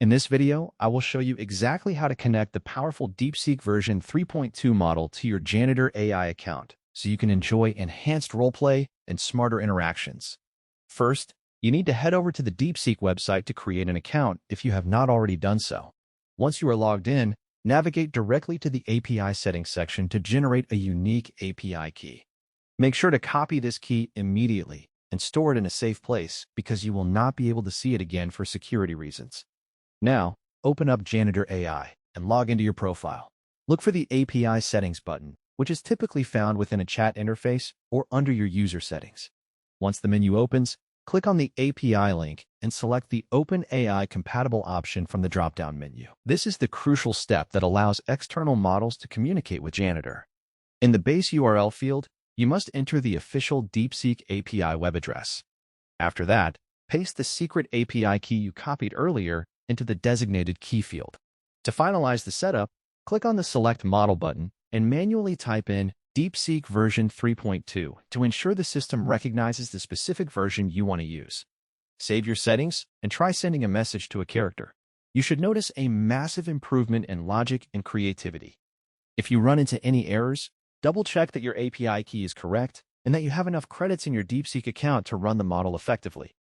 In this video, I will show you exactly how to connect the powerful DeepSeek version 3.2 model to your Janitor AI account so you can enjoy enhanced roleplay and smarter interactions. First, you need to head over to the DeepSeek website to create an account if you have not already done so. Once you are logged in, navigate directly to the API settings section to generate a unique API key. Make sure to copy this key immediately and store it in a safe place because you will not be able to see it again for security reasons. Now, open up Janitor AI and log into your profile. Look for the API settings button, which is typically found within a chat interface or under your user settings. Once the menu opens, click on the API link and select the Open AI Compatible option from the drop-down menu. This is the crucial step that allows external models to communicate with Janitor. In the base URL field, you must enter the official DeepSeek API web address. After that, paste the secret API key you copied earlier into the designated key field. To finalize the setup, click on the Select Model button and manually type in DeepSeek version 3.2 to ensure the system recognizes the specific version you want to use. Save your settings and try sending a message to a character. You should notice a massive improvement in logic and creativity. If you run into any errors, double-check that your API key is correct and that you have enough credits in your DeepSeek account to run the model effectively.